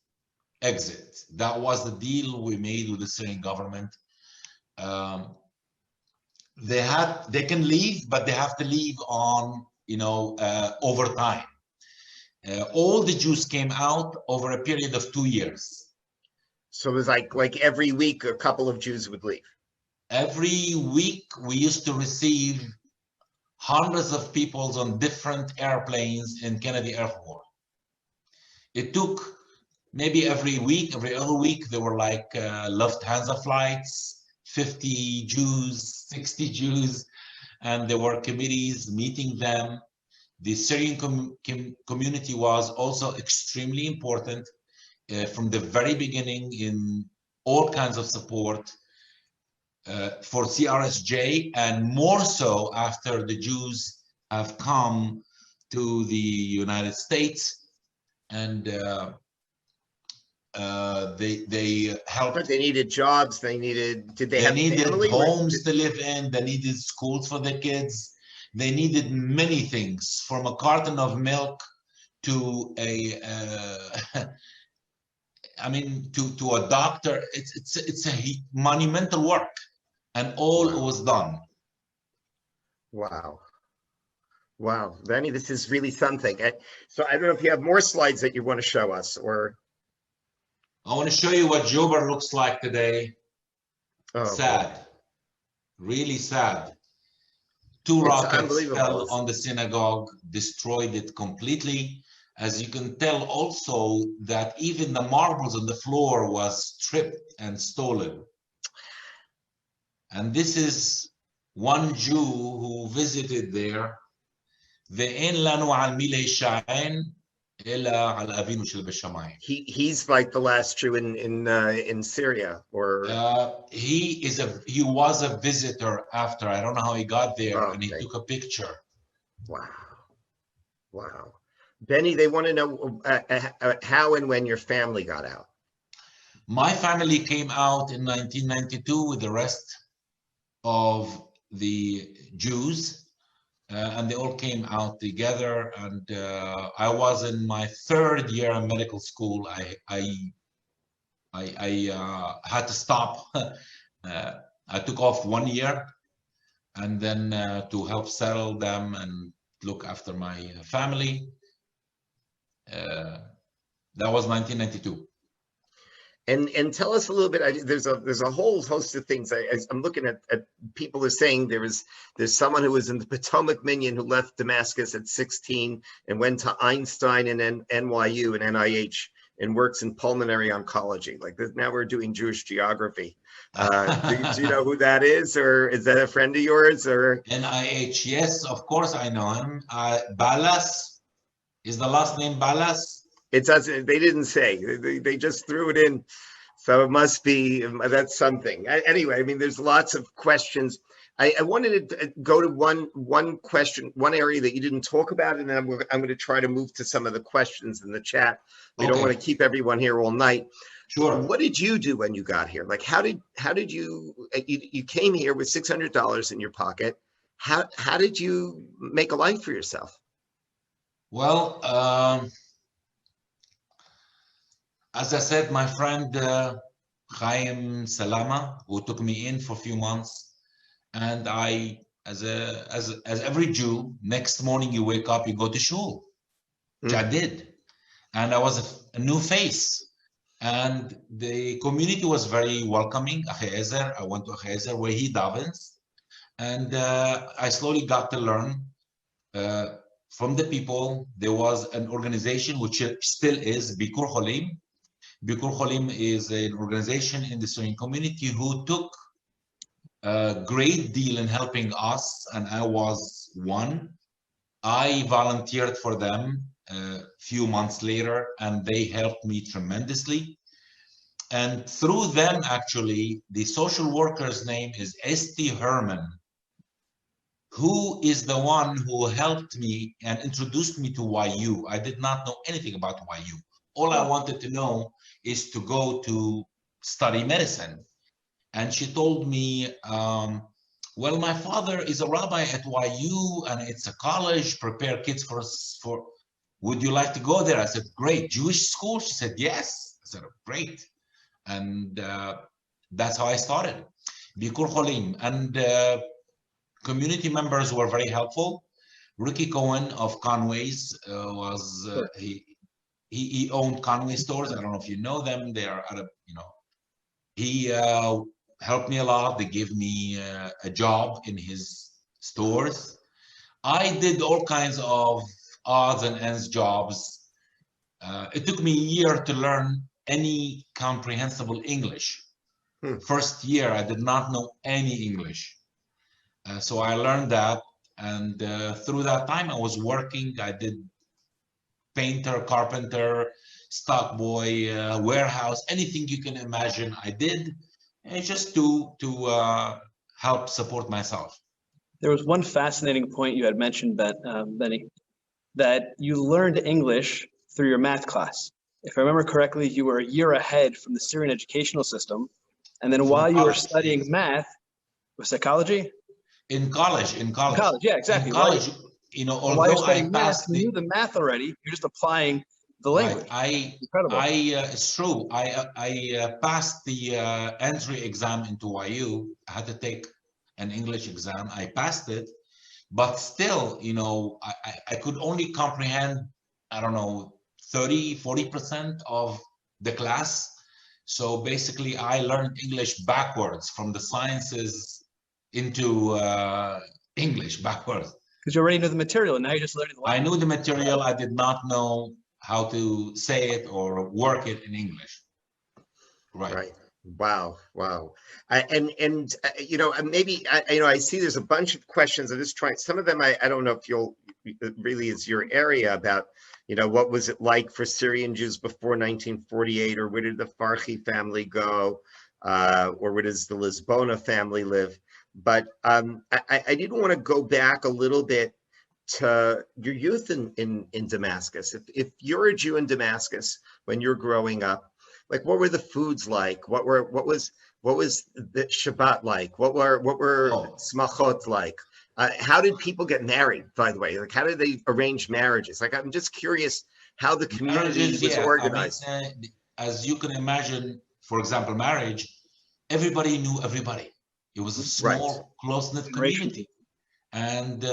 exit. That was the deal we made with the Syrian government. They can leave, but they have to leave on over time. All the Jews came out over a period of 2 years. So it was like every week a couple of Jews would leave. Every week we used to receive hundreds of people on different airplanes in Kennedy Airport. It took maybe every week, every other week, there were like Lufthansa flights, 50 Jews, 60 Jews, and there were committees meeting them. The Syrian community was also extremely important from the very beginning in all kinds of support for CRSJ, and more so after the Jews have come to the United States, and they helped. But they needed jobs. They needed. Did they have needed family? homes to live in? They needed schools for their kids. They needed many things, from a carton of milk to a to a doctor. It's a monumental work, and all was done. Wow. Wow, Benny, this is really something. So I don't know if you have more slides that you want to show us, or I want to show you what Jobar looks like today. oh, Sad, really sad. 2 rockets fell on the synagogue, destroyed it completely. As you can tell also that even the marbles on the floor was stripped and stolen. And this is one Jew who visited there. He's like the last Jew in Syria, or he was a visitor after. I don't know how he got there, and he took a picture. Wow. Benny, they want to know how and when your family got out. My family came out in 1992 with the rest of the Jews. And they all came out together, and I was in my 3rd year in medical school. I had to stop. I took off 1 year, and then to help settle them and look after my family. That was 1992. And tell us a little bit. There's a whole host of things. I'm looking at people are saying there's someone who was in the Potomac Minyan who left Damascus at 16 and went to Einstein and NYU and NIH and works in pulmonary oncology. Like this, now we're doing Jewish geography. Do you know who that is, or is that a friend of yours? Or NIH? Yes, of course I know him. Balas, is the last name Balas? It doesn't. They didn't say. They just threw it in, so it must be. That's something. Anyway, I mean, there's lots of questions. I wanted to go to one question, one area that you didn't talk about, and then I'm going to try to move to some of the questions in the chat. We don't want to keep everyone here all night. Sure. What did you do when you got here? Like, how did you came here with $600 in your pocket? How did you make a life for yourself? Well. As I said, my friend Chaim Salama, who took me in for a few months, and I, as every Jew, next morning you wake up, you go to shul, which I did, and I was a new face, and the community was very welcoming. Achiezer, I went to Achiezer where he davens, and I slowly got to learn from the people. There was an organization which still is Bikur Cholim. Bikur Cholim is an organization in the Syrian community who took a great deal in helping us, and I was one. I volunteered for them a few months later, and they helped me tremendously. And through them, actually, the social worker's name is Esti Herman. who is the one who helped me and introduced me to YU. I did not know anything about YU. All I wanted to know is to go to study medicine. And she told me, well, my father is a rabbi at YU and it's a college, prepare kids for, would you like to go there? I said, great. Jewish school? She said, yes. I said, great. And that's how I started. Bikur Cholim. And community members were very helpful. Ricky Cohen of Conway's he owned Conway stores. I don't know if you know them. They are he helped me a lot. They gave me a job in his stores. I did all kinds of odds and ends jobs. It took me a year to learn any comprehensible English. First year, I did not know any English. So I learned that. And through that time, I was working. I did painter, carpenter, stock boy, warehouse, anything you can imagine I did, and just to help support myself. There was one fascinating point you had mentioned, Benny, that you learned English through your math class. If I remember correctly, you were a year ahead from the Syrian educational system. And then while you were studying math, was psychology? In college. College, yeah, exactly. In college, although I passed you knew the math already, you're just applying the language. Incredible. It's true. I passed the entry exam into YU. I had to take an English exam. I passed it, but still, I could only comprehend, I don't know, 30-40% of the class. So basically, I learned English backwards from the sciences into English backwards. Because you already knew the material, and now you're just learning the language. I knew the material. I did not know how to say it or work it in English. Right. Wow. Maybe I see there's a bunch of questions. I'm just trying. Some of them I don't know if really is your area about, what was it like for Syrian Jews before 1948, or where did the Farhi family go, or where does the Lisbona family live? But I did want to go back a little bit to your youth in Damascus. If you're a Jew in Damascus when you're growing up, like what were the foods like? What was the Shabbat like? What were smachot like? How did people get married, by the way? Like, how did they arrange marriages? Like, I'm just curious how the community was organized. I mean, as you can imagine, for example, marriage, everybody knew everybody. It was a small, close-knit community. And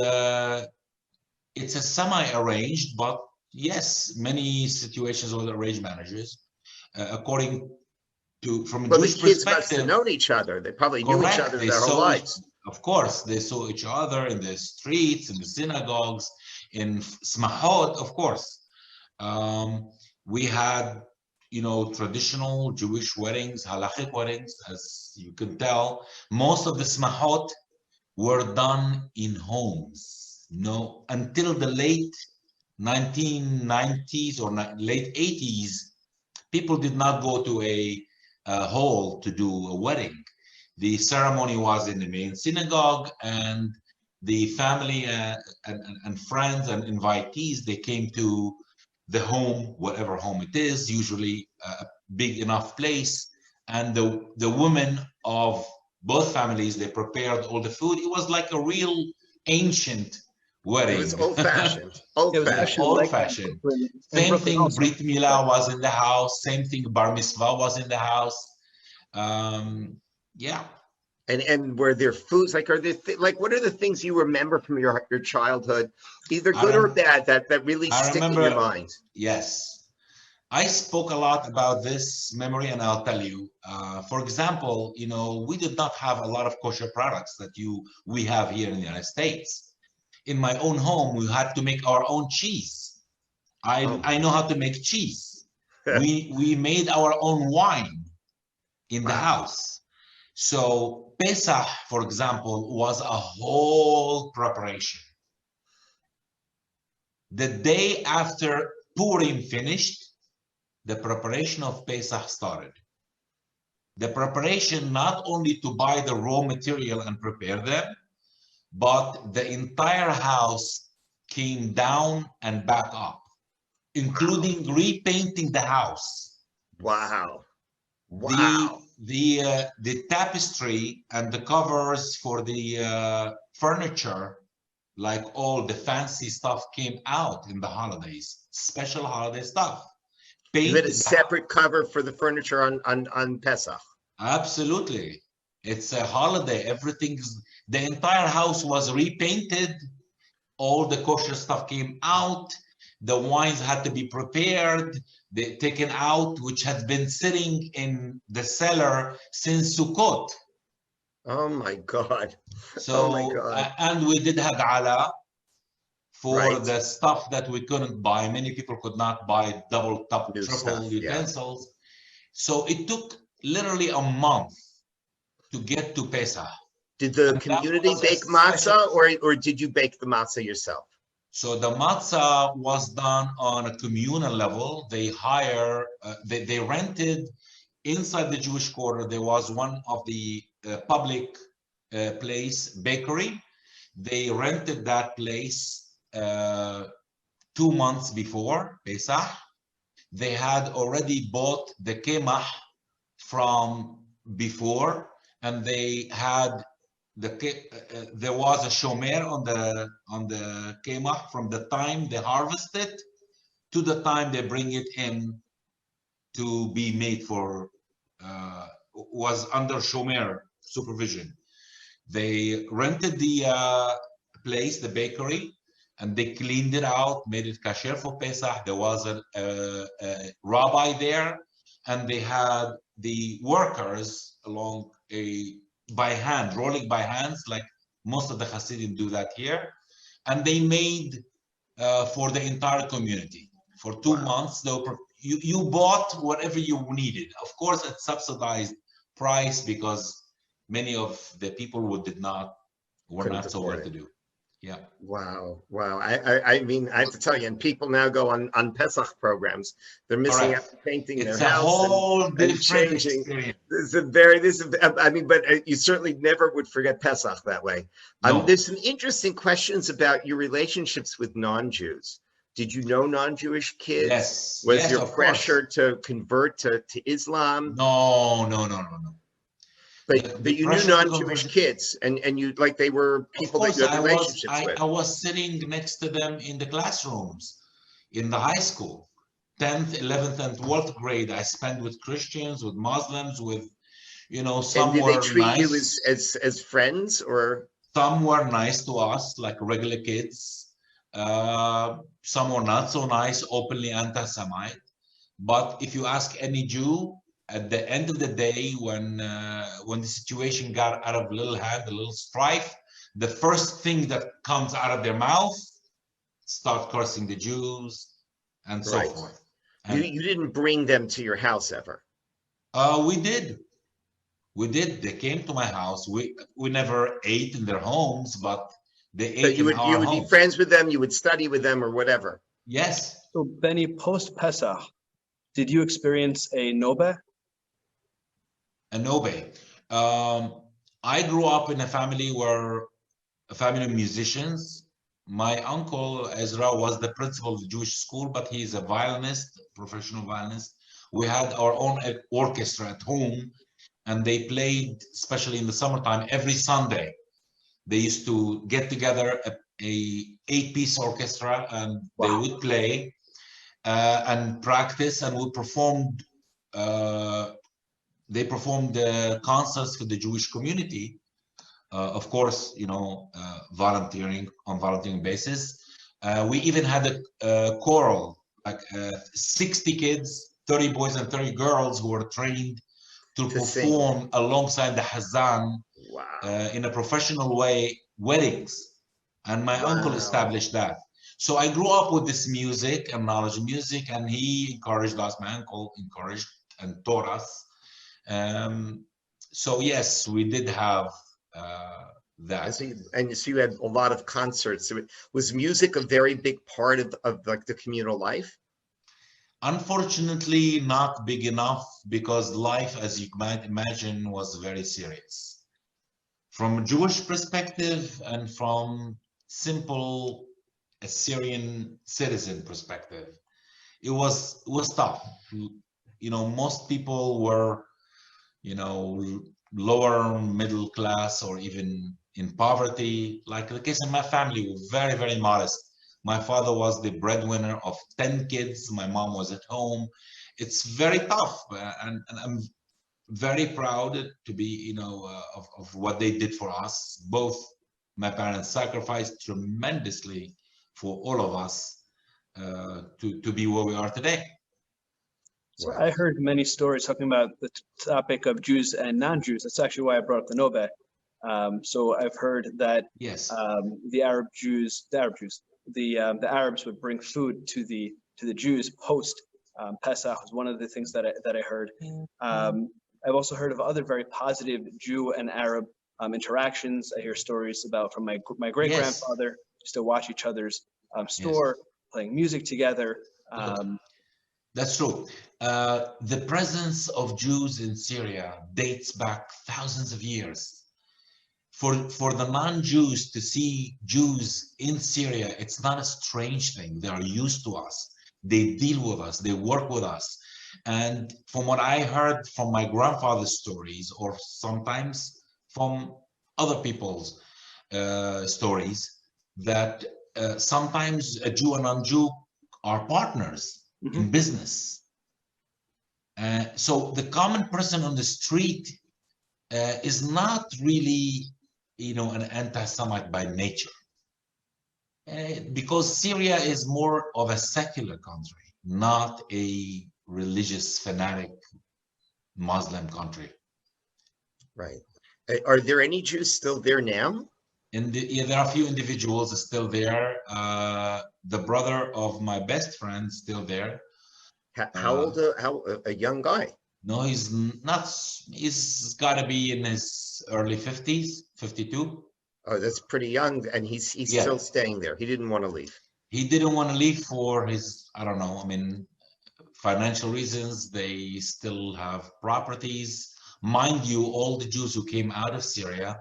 it's a semi-arranged, but yes, many situations with arranged marriages. According to, from a Jewish the kids perspective, must have known each other. They probably knew each other their whole lives. Of course, they saw each other in the streets, in the synagogues, in smachot, of course. We had, traditional Jewish weddings, halachic weddings, as you can tell. Most of the smachot were done in homes. Until the late 1990s or late 80s, people did not go to a hall to do a wedding. The ceremony was in the main synagogue, and the family and friends and invitees, they came to the home, whatever home it is, usually a big enough place. And the women of both families, they prepared all the food. It was like a real ancient wedding. It was old-fashioned. Old-fashioned. Same thing, Brit Milah was in the house. Same thing, Bar Mitzvah was in the house. Yeah. And were there foods, like, what are the things you remember from your childhood, either good or bad, that really stick in your mind? Yes. I spoke a lot about this memory, and I'll tell you. For example, we did not have a lot of kosher products that we have here in the United States. In my own home, we had to make our own cheese. I know how to make cheese. We made our own wine in the house. So Pesach, for example, was a whole preparation. The day after Purim finished, the preparation of Pesach started. The preparation not only to buy the raw material and prepare them, but the entire house came down and back up, including repainting the house. Wow. Wow. The tapestry and the covers for the furniture, like all the fancy stuff, came out in the holidays, special holiday stuff. You had a separate cover for the furniture on Pesach. Absolutely. It's a holiday. Everything's, the entire house was repainted. All the kosher stuff came out. The wines had to be prepared, taken out, which had been sitting in the cellar since Sukkot. Oh my God. So, oh my God. And we did have ala for Right. the stuff that we couldn't buy. Many people could not buy double, New triple stuff, utensils. So it took literally a month to get to Pesach. Did the And community that was a bake special- matzah, or did you bake the matzah yourself? So the matzah was done on a communal level. They they rented inside the Jewish quarter. There was one of the public place bakery. They rented that place 2 months before Pesach. They had already bought the kemah from before, and they had there was a shomer on the kemah from the time they harvest it to the time they bring it in to be made for was under shomer supervision. They rented the place, the bakery, and they cleaned it out, made it kasher for Pesach. There was a rabbi there, and they had the workers along by hand, rolling by hands, like most of the Hasidim do that here. And they made for the entire community. For 2 months, you bought whatever you needed. Of course, at subsidized price, because many of the people were not so well to do. Yeah. Wow. I mean, I have to tell you, and people now go on Pesach programs. They're missing out painting their house. It's a whole different changing. experience. I mean, but you certainly never would forget Pesach that way. No. There's some interesting questions about your relationships with non-Jews. Did you know non-Jewish kids? Yes. Was yes, there of pressure course. to convert to Islam? No. But you knew non-Jewish kids, and you, like, they were people that you had relationships with. I was sitting next to them in the classrooms in the high school, 10th, 11th, and 12th grade. I spent with Christians, with Muslims, with, some and did were they treat nice. you as friends, or? Some were nice to us, like regular kids. Some were not so nice, openly anti-Semite. But if you ask any Jew, at the end of the day, when the situation got out of little hand, a little strife, the first thing that comes out of their mouth, start cursing the Jews and so forth. And you didn't bring them to your house ever? We did. They came to my house. We never ate in their homes, but they ate in our homes. You would be friends with them, you would study with them, or whatever. Yes. So Benny, post Pesach, did you experience a nobe? A nobe. I grew up in a family of musicians. My uncle Ezra was the principal of the Jewish school, but he's a violinist, professional violinist. We had our own orchestra at home, and they played, especially in the summertime, every Sunday. They used to get together a 8-piece orchestra, and they would play and practice, and we performed. They performed concerts for the Jewish community, of course, volunteering on volunteering basis. We even had a choral, like 60 kids, 30 boys and 30 girls who were trained to perform sing alongside the Hazzan in a professional way, weddings. And my uncle established that. So I grew up with this music and knowledge of music, and he encouraged us, my uncle encouraged and taught us. So yes, we did have that. And so you had a lot of concerts. Was music a very big part of like the communal life? Unfortunately, not big enough, because life, as you might imagine, was very serious. from a Jewish perspective and from simple Syrian citizen perspective. It was tough. You know, most people were, you know, lower middle class or even in poverty. Like the case in my family, very, very modest. My father was the breadwinner of 10 kids. My mom was at home. It's very tough, and I'm very proud to be, you know, of what they did for us. Both my parents sacrificed tremendously for all of us to be where we are today. So I heard many stories talking about the topic of Jews and non-Jews. That's actually why I brought up the Nobel. So I've heard that yes, the Arabs would bring food to the Jews post Pesach was one of the things that I heard. I've also heard of other very positive Jew and Arab interactions. I hear stories about from my great grandfather used to watch each other's store, playing music together. That's true. The presence of Jews in Syria dates back thousands of years. For the non-Jews to see Jews in Syria, it's not a strange thing. They are used to us. They deal with us. They work with us. And from what I heard from my grandfather's stories, or sometimes from other people's stories, that sometimes a Jew and non-Jew are partners in business. So the common person on the street is not really, you know, an anti-Semite by nature, because Syria is more of a secular country, not a religious fanatic Muslim country. Right. Are there any Jews still there now? There are a few individuals still there. The brother of my best friend still there. How old? How a young guy? No, he's not. He's got to be in his early 50s, 52. Oh, that's pretty young, and he's still staying there. He didn't want to leave. He didn't want to leave for his, I don't know, I mean, financial reasons. They still have properties. Mind you, all the Jews who came out of Syria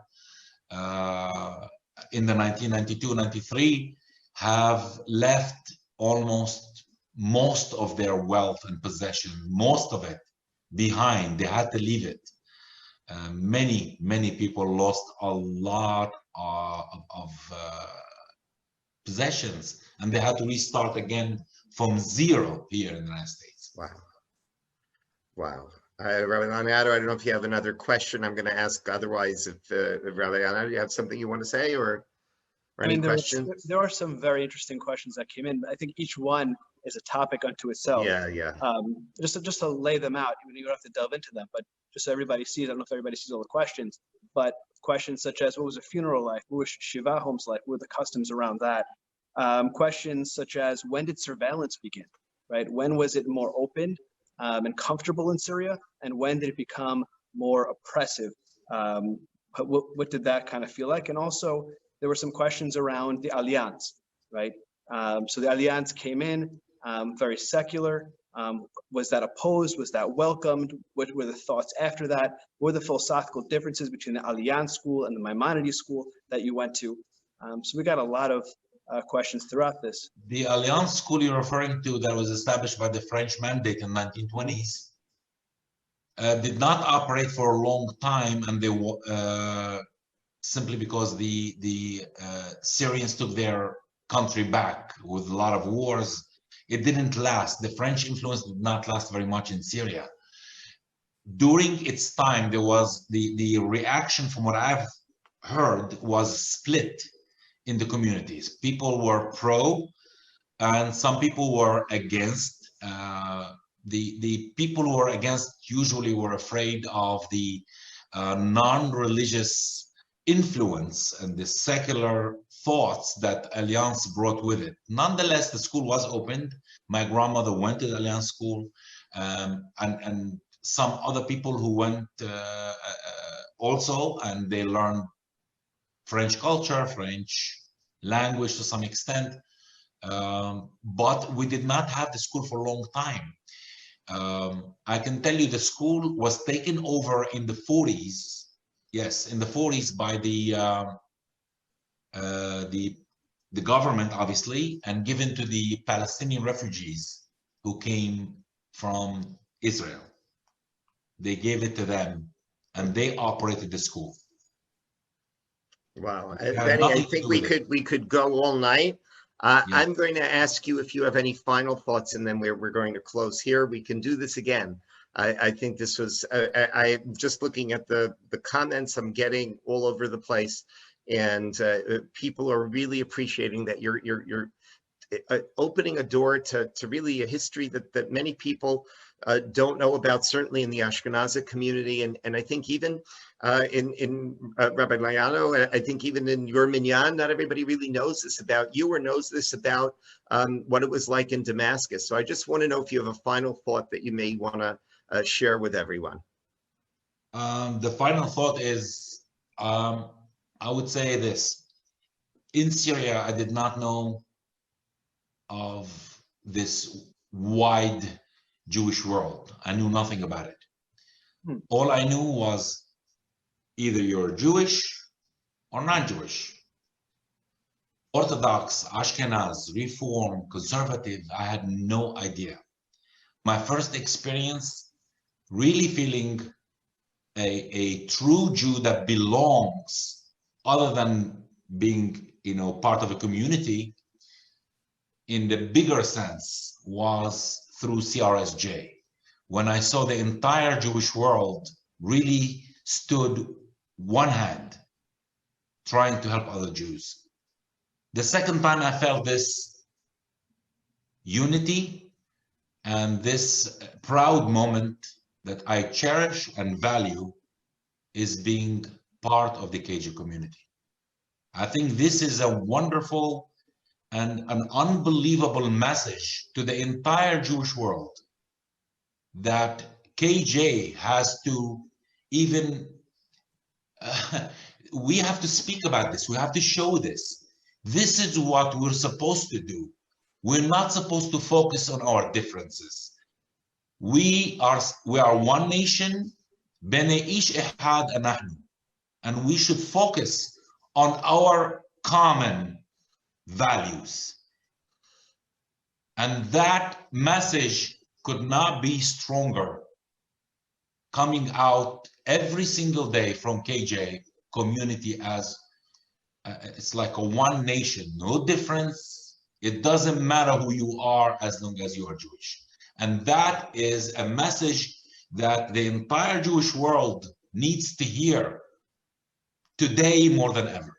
in the 1992-93 have left almost most of their wealth and possession, most of it behind. They had to leave it. Many people lost a lot of possessions, and they had to restart again from zero here in the United States. Wow. Rabbi Laniado, I don't know if you have another question I'm going to ask. Otherwise, if Rabbi Laniado, you have something you want to say, or any questions? There are some very interesting questions that came in. I think each one is a topic unto itself. Yeah. Just to lay them out, you don't have to delve into them, but just so everybody sees. I don't know if everybody sees all the questions, but questions such as what was a funeral like, what was Shiva homes like, what were the customs around that? Questions such as when did surveillance begin, right? When was it more open and comfortable in Syria, and when did it become more oppressive? What did that kind of feel like? And also, there were some questions around the Alliance, right? So the Alliance came in, very secular. Was that opposed? Was that welcomed? What were the thoughts after that? What were the philosophical differences between the Alliance school and the Maimonides school that you went to? So we got a lot of questions throughout this. The Alliance school you're referring to, that was established by the French mandate in the 1920s, did not operate for a long time, and they simply because the Syrians took their country back with a lot of wars. It didn't last. The French influence did not last very much in Syria. During its time, there was the reaction, from what I've heard, was split in the communities. People were pro, and some people were against. The people who were against usually were afraid of the non-religious influence and the secular thoughts that Alliance brought with it. Nonetheless, the school was opened. My grandmother went to the Alliance school, and some other people who went also, and they learned French culture, French language to some extent. But we did not have the school for a long time. I can tell you the school was taken over in the 40s. yes, in the 40s by the government, obviously, and given to the Palestinian refugees who came from Israel. They gave it to them, and they operated the school. Wow, It had Benny, I nothing to think do we with it. could go all night. Yeah. I'm going to ask you if you have any final thoughts, and then we're going to close here. We can do this again. I think this was, I'm just looking at the comments I'm getting all over the place, and people are really appreciating that you're opening a door to really a history that many people don't know about, certainly in the Ashkenazi community. And I think even in Rabbi Laniado, I think even in your minyan, not everybody really knows this about you or knows this about what it was like in Damascus. So I just want to know if you have a final thought that you may want to share with everyone. The final thought is, I would say this. In Syria, I did not know of this wide Jewish world. I knew nothing about it. All I knew was either you're Jewish or non-Jewish. Orthodox, Ashkenaz, Reform, Conservative, I had no idea. My first experience really feeling a true Jew that belongs, other than being, part of a community, in the bigger sense, was through CRSJ, when I saw the entire Jewish world really stood one hand, trying to help other Jews. The second time I felt this unity and this proud moment that I cherish and value is being part of the KJ community. I think this is a wonderful and an unbelievable message to the entire Jewish world that KJ has to even, we have to speak about this. We have to show this. This is what we're supposed to do. We're not supposed to focus on our differences. We are one nation, Bnei Ish Ehad Anahnu, and we should focus on our common values. And that message could not be stronger coming out every single day from KJ community as it's like a one nation, no difference. It doesn't matter who you are as long as you are Jewish. And that is a message that the entire Jewish world needs to hear today more than ever.